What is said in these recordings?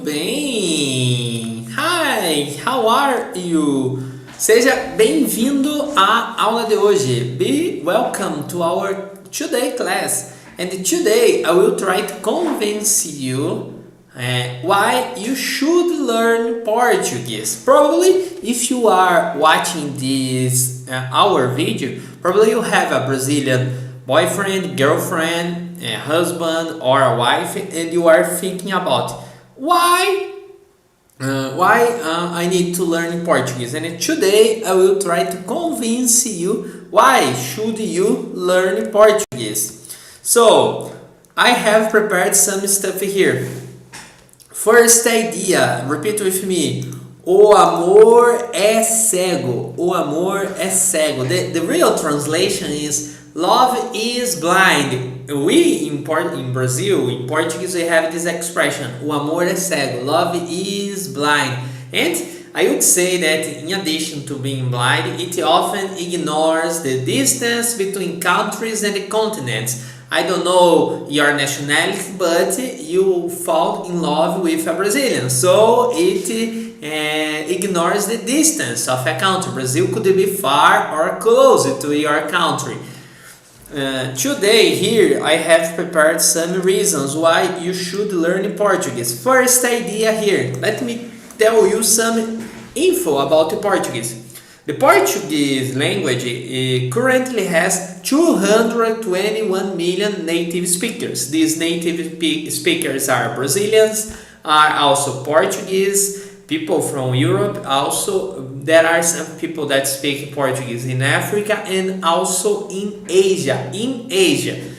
bem? Hi, how are you? Seja bem-vindo à aula de hoje. Be welcome to our today class. And today I will try to convince you why you should learn Portuguese. Probably if you are watching this our video, probably you have a Brazilian boyfriend, girlfriend, a husband or a wife, and you are thinking about why I need to learn Portuguese. And today I will try to convince you why should you learn Portuguese. So I have prepared some stuff here. First idea, repeat with me. O amor é cego. O amor é cego. The real translation is love is blind. We in Brazil, in Portuguese, we have this expression. O amor é cego. Love is blind. And I would say that in addition to being blind, it often ignores the distance between countries and continents. I don't know your nationality, but you fall in love with a Brazilian. So it ignores the distance of a country. Brazil could be far or close to your country. Today here I have prepared some reasons why you should learn Portuguese. First idea here, let me tell you some info about the Portuguese. The Portuguese language currently has 221 million native speakers. These native speakers are Brazilians, are also Portuguese, people from Europe. Also, there are some people that speak Portuguese in Africa and also in Asia.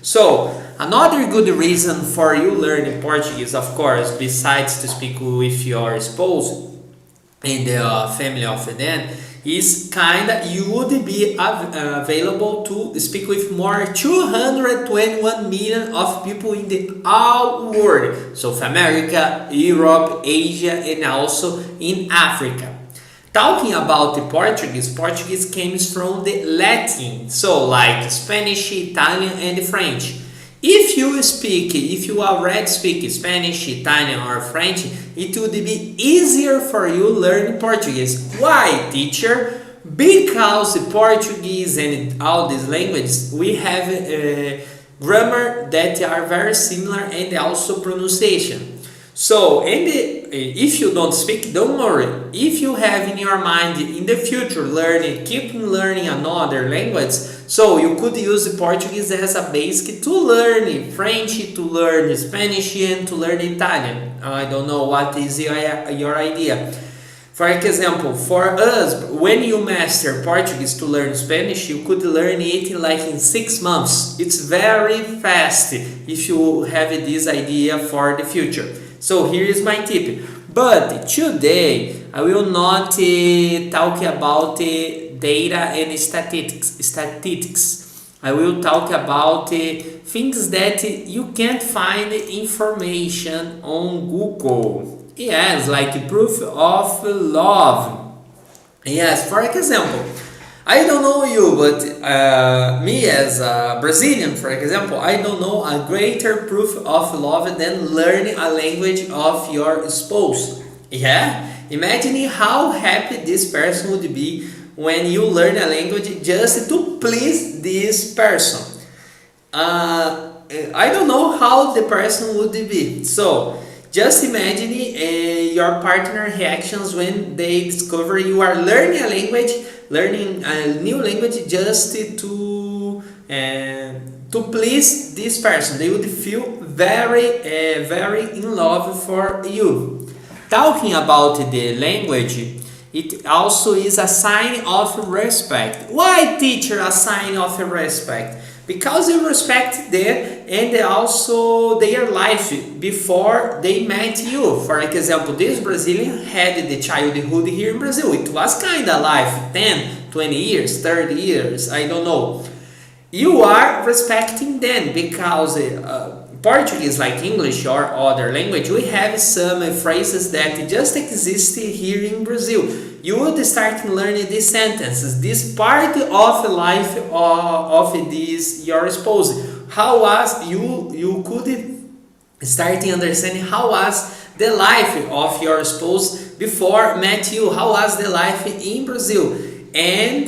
So, another good reason for you learning Portuguese, of course, besides to speak with your spouse and the family of them, is you would be available to speak with more 221 million of people in the whole world. South America, Europe, Asia, and also in Africa. Talking about the Portuguese comes from the Latin, so like Spanish, Italian, and French. If you already speak Spanish, Italian, or French, it would be easier for you learn Portuguese. Why, teacher? Because the Portuguese and all these languages, we have grammar that are very similar and also pronunciation. So, if you don't speak, don't worry. If you have in your mind in the future keep learning another language, so you could use the Portuguese as a basic to learn French, to learn Spanish, and to learn Italian. I don't know what is your idea. For example, for us, when you master Portuguese to learn Spanish, you could learn it like in 6 months. It's very fast if you have this idea for the future. So here is my tip. But today I will not talk about data and statistics. I will talk about things that you can't find information on Google. Yes, like proof of love. Yes, for example, I don't know you, but me as a Brazilian, for example, I don't know a greater proof of love than learning a language of your spouse. Yeah? Imagine how happy this person would be when you learn a language just to please this person. I don't know how the person would be. So, just imagine your partner reactions when they discover you are learning a new language just to please this person. They would feel very in love for you. Talking about the language, it also is a sign of respect. Why, teacher, a sign of respect? Because you respect them and also their life before they met you. For example, this Brazilian had the childhood here in Brazil. It was kind of life, 10, 20 years, 30 years, I don't know. You are respecting them because Portuguese, like English or other language, we have some phrases that just exist here in Brazil. You would start learning these sentences, this part of the life of this your spouse. How was you could start understanding how was the life of your spouse before met you. How was the life in Brazil? And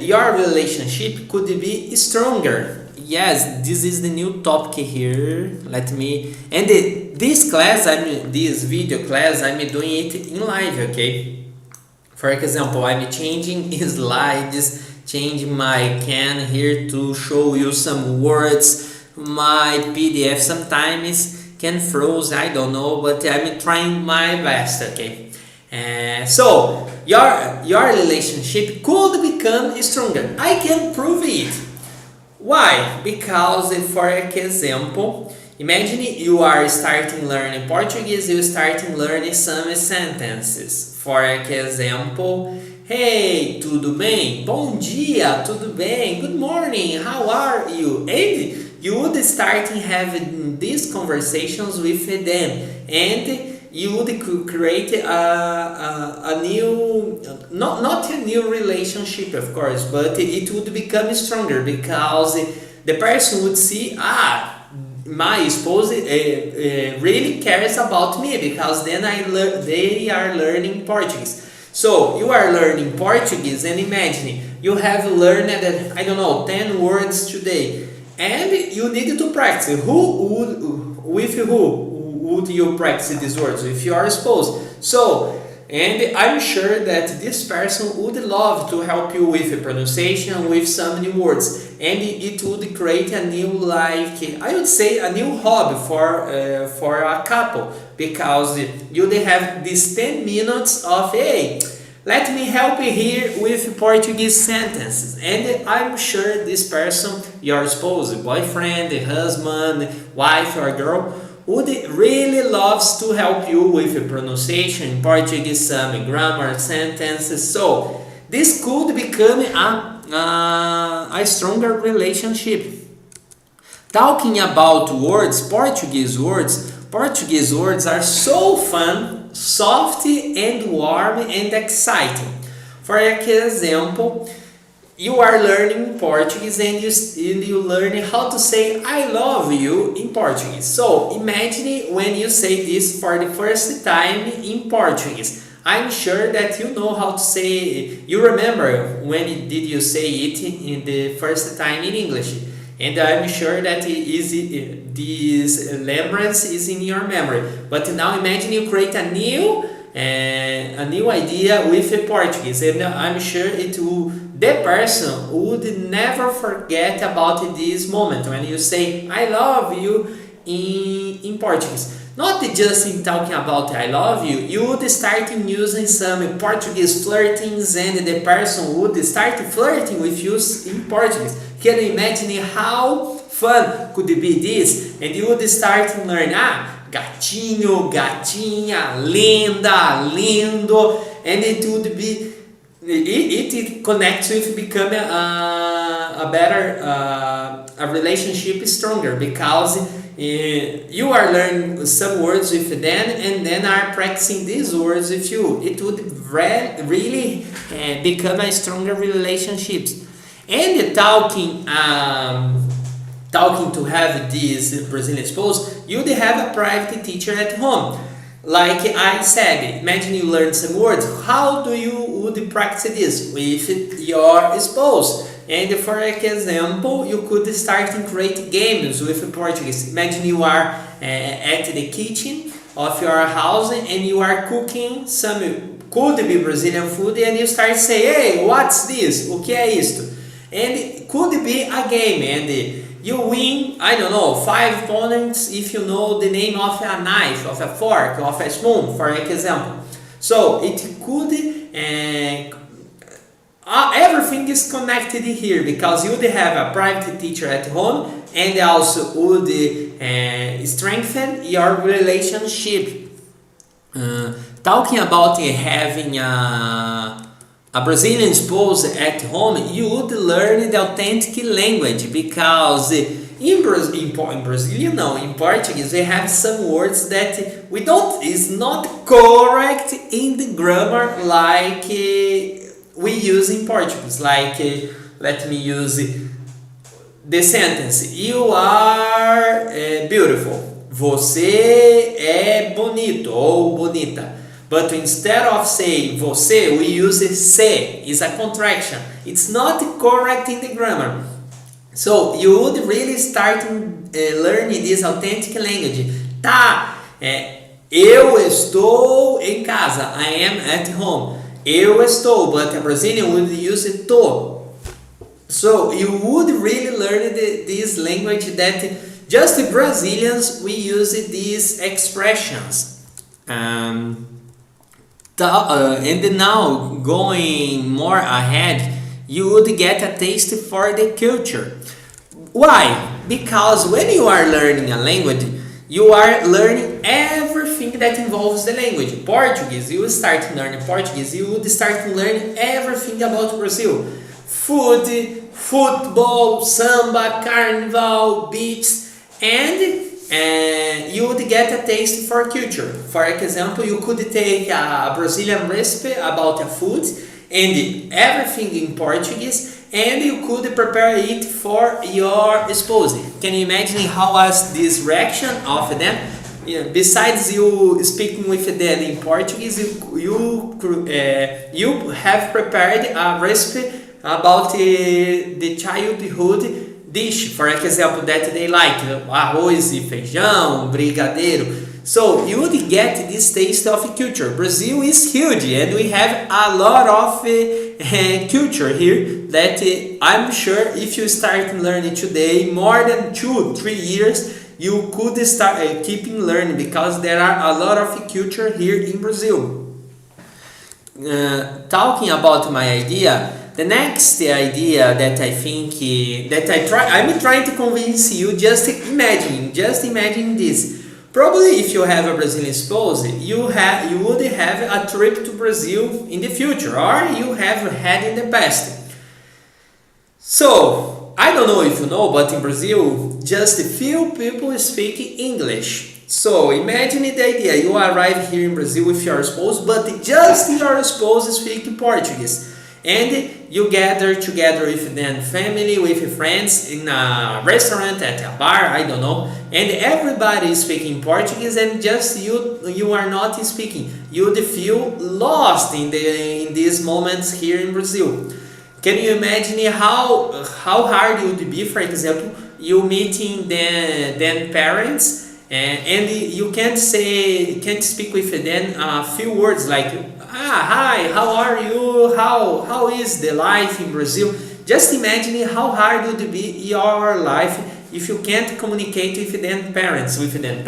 your relationship could be stronger. Yes, this is the new topic here. This class, this video class, I'm doing it in live, okay? For example, I'm changing slides, changing my can here to show you some words. My PDF sometimes can froze, I don't know, but I'm trying my best, okay? So your relationship could become stronger. I can prove it. Why? Because, for example, imagine you are starting learning Portuguese, you starting learning some sentences. For example, hey, tudo bem? Bom dia, tudo bem? Good morning, how are you? And you would start having these conversations with them, and you would create a new, not a new relationship, of course, but it would become stronger because the person would see, my spouse really cares about me, because then they are learning Portuguese. So you are learning Portuguese, and imagine you have learned, I don't know, 10 words today, and you need to practice. With who would you practice these words? With your spouse. So, and I'm sure that this person would love to help you with the pronunciation, with some new words, and it would create a new, I would say, a new hobby for a couple, because you have these 10 minutes of, hey, let me help you here with Portuguese sentences. And I'm sure this person, your spouse, boyfriend, husband, wife, or girl, would really loves to help you with the pronunciation in Portuguese, some grammar, sentences. So this could become a stronger relationship. Talking about words, Portuguese words are so fun, soft and warm and exciting. For example, you are learning Portuguese and you learn how to say I love you in Portuguese. So imagine when you say this for the first time in Portuguese. I'm sure that you know how to say, you remember when did you say it in the first time in English. And I'm sure that this remembrance is in your memory. But now imagine you create a new idea with the Portuguese, and I'm sure the person would never forget about this moment when you say I love you in Portuguese. Not just in talking about I love you, you would start using some Portuguese flirtings, and the person would start flirting with you in Portuguese. Can you imagine how fun could be this? And you would start learning, gatinho, gatinha, linda, lindo, and it would be, it connects with becoming a better, a relationship stronger, because you are learning some words with them and then are practicing these words with you. It would really become a stronger relationships. And talking to have this Brazilian spouse, you'd have a private teacher at home. Like I said, imagine you learn some words. How do you would practice this? With your spouse. And for example, you could start to create games with Portuguese. Imagine you are at the kitchen of your house and you are cooking some, could be Brazilian food, and you start to say, hey, what's this? O que é isto? And it could be a game, and you win, I don't know, 5 opponents if you know the name of a knife, of a fork, of a spoon, for example. So it could, everything is connected here, because you would have a private teacher at home, and also would strengthen your relationship. Talking about having a Brazilian spouse at home, you would learn the authentic language, because in Brazilian, no, in Portuguese, we have some words that we don't, is not correct in the grammar like we use in Portuguese. Like, let me use the sentence, you are beautiful. você é bonito ou bonita. But instead of saying você, we use se. It's a contraction. It's not correct in the grammar. So you would really start learning this authentic language. Tá, eu estou em casa. I am at home. Eu estou, but a Brazilian would use to. So you would really learn this language that just the Brazilians we use these expressions. And now going more ahead, you would get a taste for the culture. Why? Because when you are learning a language, you are learning everything that involves the language. Portuguese, you start learning Portuguese, you would start learning everything about Brazil. Food, football, samba, carnival, beaches, and you would get a taste for culture. For example, you could take a Brazilian recipe about a food and everything in Portuguese, and you could prepare it for your spouse. Can you imagine how was this reaction of them? Besides you speaking with them in Portuguese, you have prepared a recipe about the childhood dish, for example, that they like, arroz e feijão, brigadeiro. So you would get this taste of culture. Brazil is huge and we have a lot of culture here that I'm sure if you start learning today, more than 2-3 years, you could start keeping learning because there are a lot of culture here in Brazil. Talking about my idea, the next idea that I think I'm trying to convince you, just imagine this. Probably if you have a Brazilian spouse, you would have a trip to Brazil in the future, or you have had in the past. So, I don't know if you know, but in Brazil, just a few people speak English. So, imagine the idea, you arrive here in Brazil with your spouse, but just your spouse speaks Portuguese. And you gather together with them, family, with friends, in a restaurant, at a bar, I don't know. And everybody is speaking Portuguese, and just you are not speaking. You feel lost in these moments here in Brazil. Can you imagine how hard it would be, for example, you meeting then parents, and you can't speak with them a few words like, hi, how are you? How is the life in Brazil? Just imagine how hard it would be your life if you can't communicate with them parents, with them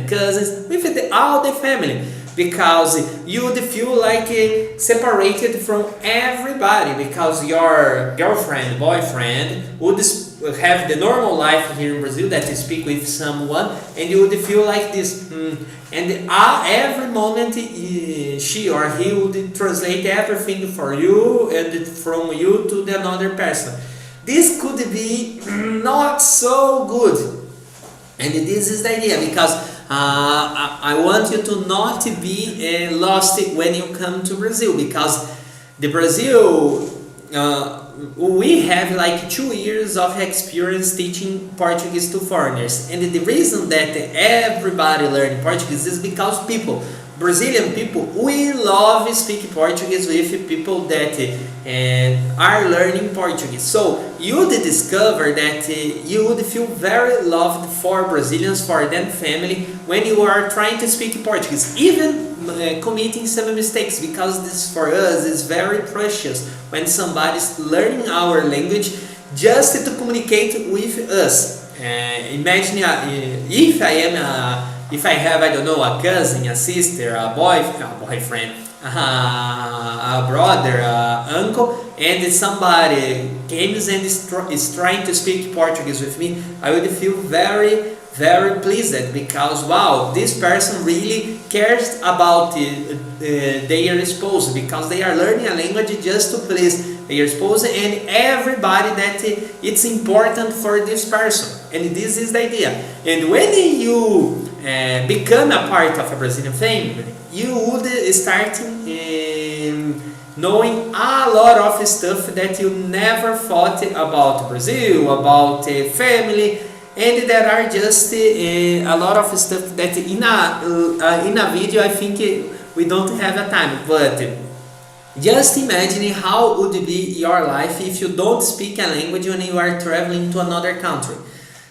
cousins, with all the family, because you would feel like separated from everybody, because your girlfriend, boyfriend would have the normal life here in Brazil that you speak with someone, and you would feel like this. And every moment she or he would translate everything for you and from you to the another person. This could be not so good. And this is the idea, because I want you to not be lost when you come to Brazil, because the Brazil we have like 2 years of experience teaching Portuguese to foreigners, and the reason that everybody learning Portuguese is because Brazilian people, we love speaking Portuguese with people that are learning Portuguese. So you would discover that you would feel very loved for Brazilians, for their family, when you are trying to speak Portuguese, even committing some mistakes, because this for us is very precious when somebody's learning our language just to communicate with us. Imagine if I have, I don't know, a cousin, a sister, a boyfriend, a brother, uncle, and somebody comes and is trying to speak Portuguese with me, I would feel very, very pleased, because wow, this person really cares about their spouse, because they are learning a language just to please their spouse and everybody that it's important for this person. And this is the idea. And when you become a part of a Brazilian family, you would start knowing a lot of stuff that you never thought about Brazil, about family, and there are just a lot of stuff that in a video I think we don't have a time, but just imagine how would be your life if you don't speak a language when you are traveling to another country.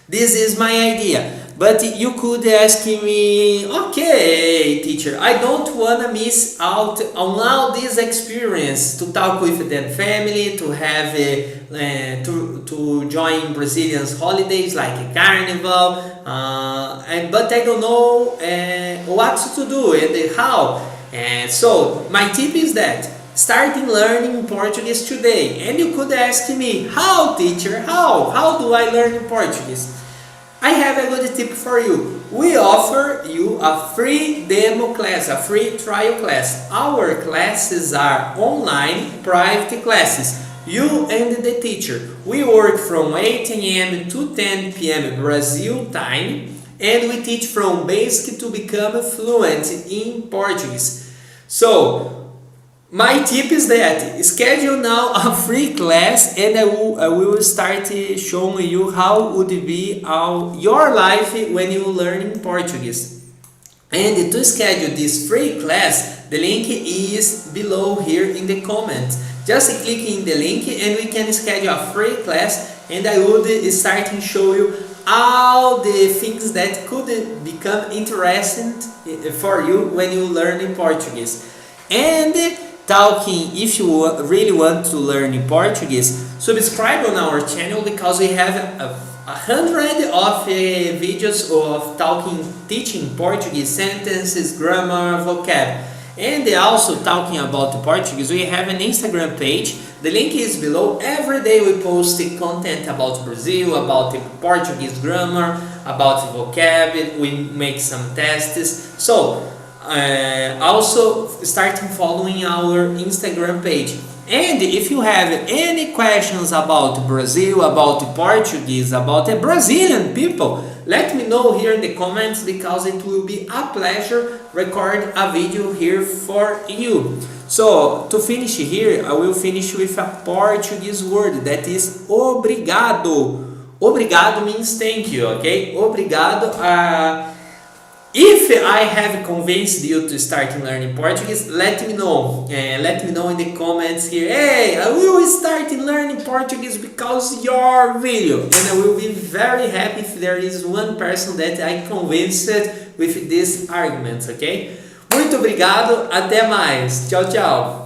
This is my idea. But you could ask me, okay, teacher, I don't want to miss out on all this experience to talk with the family, to have to join Brazilians holidays like a carnival, but I don't know what to do and how. So my tip is that starting learning Portuguese today. And you could ask me, how, teacher, how do I learn Portuguese? I have a good tip for you. We offer you a free demo class, a free trial class. Our classes are online private classes. You and the teacher. We work from 8 a.m. to 10 p.m. Brazil time, and we teach from basic to become fluent in Portuguese. So, my tip is that schedule now a free class, and I will start showing you how would be your life when you learn Portuguese. And to schedule this free class, the link is below here in the comments. Just click in the link and we can schedule a free class, and I would start to show you all the things that could become interesting for you when you learn Portuguese. And if you really want to learn Portuguese, subscribe on our channel, because we have 100 of videos of teaching Portuguese sentences, grammar, vocab. And also talking about Portuguese, we have an Instagram page. The link is below. Every day we post content about Brazil, about Portuguese grammar, about vocab. We make some tests. So also starting following our Instagram page. And if you have any questions about Brazil, about Portuguese, about the Brazilian people, let me know here in the comments, because it will be a pleasure record a video here for you. So to finish here, I will finish with a Portuguese word that is obrigado. Obrigado means thank you, okay? Obrigado. If I have convinced you to start learning Portuguese, let me know. Let me know in the comments here. Hey, I will start learning Portuguese because of your video. And I will be very happy if there is one person that I convinced with these arguments, ok? Muito obrigado, até mais. Tchau, tchau.